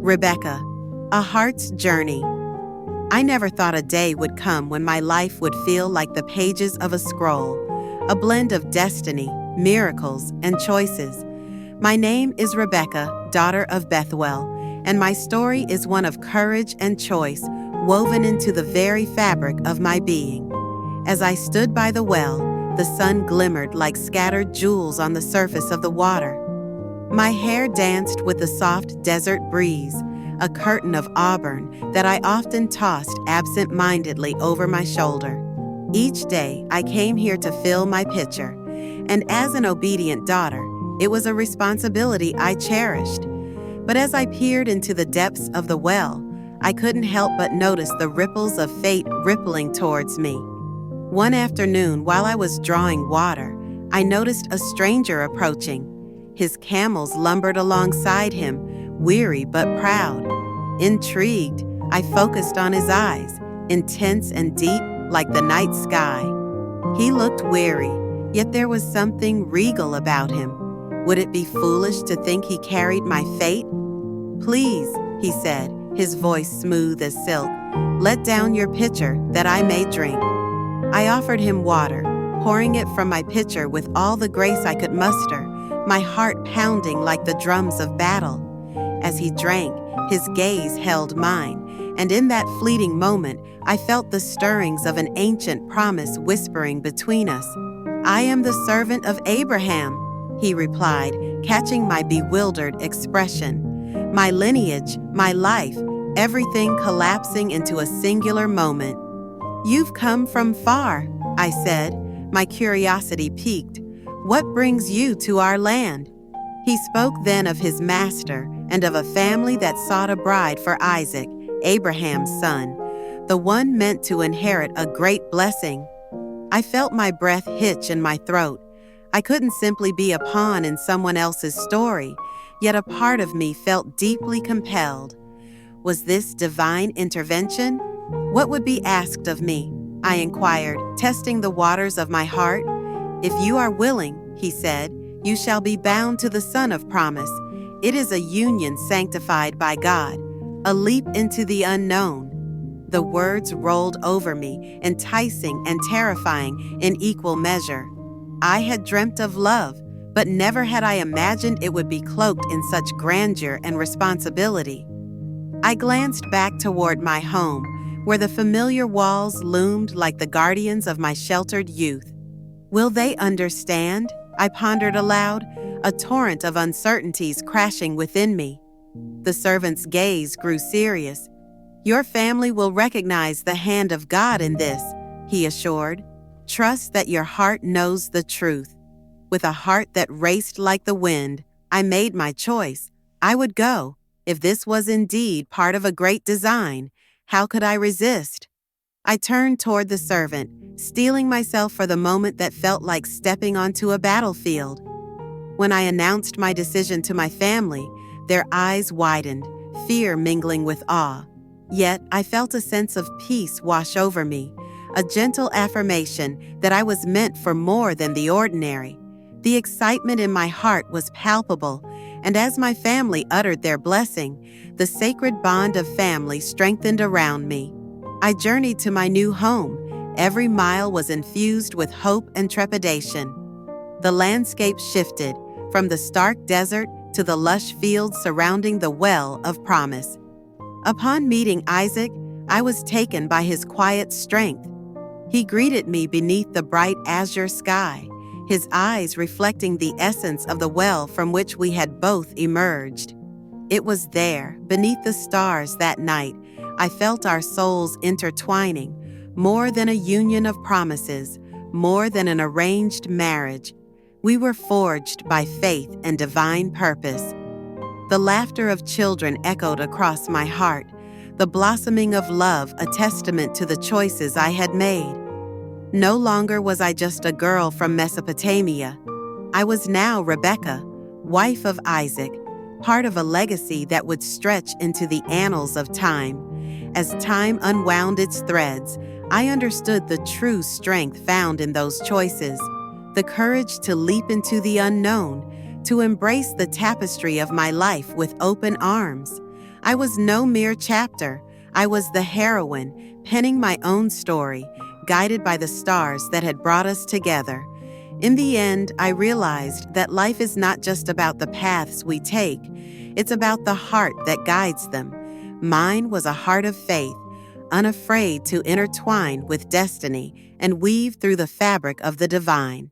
Rebekah, A Heart's Journey. I never thought a day would come when my life would feel like the pages of a scroll, a blend of destiny, miracles, and choices. My name is Rebekah, daughter of Bethuel, and my story is one of courage and choice woven into the very fabric of my being. As I stood by the well, the sun glimmered like scattered jewels on the surface of the water. My hair danced with the soft desert breeze, a curtain of auburn that I often tossed absent-mindedly over my shoulder. Each day, I came here to fill my pitcher, and as an obedient daughter, it was a responsibility I cherished. But as I peered into the depths of the well, I couldn't help but notice the ripples of fate rippling towards me. One afternoon, while I was drawing water, I noticed a stranger approaching. His camels lumbered alongside him, weary but proud. Intrigued, I focused on his eyes, intense and deep like the night sky. He looked weary, yet there was something regal about him. Would it be foolish to think he carried my fate? "Please," he said, his voice smooth as silk, "let down your pitcher that I may drink." I offered him water, pouring it from my pitcher with all the grace I could muster, my heart pounding like the drums of battle. As he drank, his gaze held mine, and in that fleeting moment, I felt the stirrings of an ancient promise whispering between us. "I am the servant of Abraham," he replied, catching my bewildered expression. My lineage, my life, everything collapsing into a singular moment. "You've come from far," I said, my curiosity piqued. "What brings you to our land?" He spoke then of his master and of a family that sought a bride for Isaac, Abraham's son, the one meant to inherit a great blessing. I felt my breath hitch in my throat. I couldn't simply be a pawn in someone else's story, yet a part of me felt deeply compelled. Was this divine intervention? What would be asked of me? I inquired, testing the waters of my heart. "If you are willing," he said, "you shall be bound to the Son of Promise. It is a union sanctified by God, a leap into the unknown." The words rolled over me, enticing and terrifying in equal measure. I had dreamt of love, but never had I imagined it would be cloaked in such grandeur and responsibility. I glanced back toward my home, where the familiar walls loomed like the guardians of my sheltered youth. Will they understand? I pondered aloud, a torrent of uncertainties crashing within me. The servant's gaze grew serious. "Your family will recognize the hand of God in this," he assured. "Trust that your heart knows the truth." With a heart that raced like the wind, I made my choice. I would go. If this was indeed part of a great design, how could I resist? I turned toward the servant, steeling myself for the moment that felt like stepping onto a battlefield. When I announced my decision to my family, their eyes widened, fear mingling with awe. Yet I felt a sense of peace wash over me, a gentle affirmation that I was meant for more than the ordinary. The excitement in my heart was palpable, and as my family uttered their blessing, the sacred bond of family strengthened around me. I journeyed to my new home. Every mile was infused with hope and trepidation. The landscape shifted, from the stark desert to the lush fields surrounding the well of promise. Upon meeting Isaac, I was taken by his quiet strength. He greeted me beneath the bright azure sky, his eyes reflecting the essence of the well from which we had both emerged. It was there, beneath the stars that night, I felt our souls intertwining, more than a union of promises, more than an arranged marriage. We were forged by faith and divine purpose. The laughter of children echoed across my heart, the blossoming of love a testament to the choices I had made. No longer was I just a girl from Mesopotamia. I was now Rebekah, wife of Isaac, part of a legacy that would stretch into the annals of time. As time unwound its threads, I understood the true strength found in those choices, the courage to leap into the unknown, to embrace the tapestry of my life with open arms. I was no mere chapter. I was the heroine, penning my own story, guided by the stars that had brought us together. In the end, I realized that life is not just about the paths we take, it's about the heart that guides them. Mine was a heart of faith, unafraid to intertwine with destiny and weave through the fabric of the divine.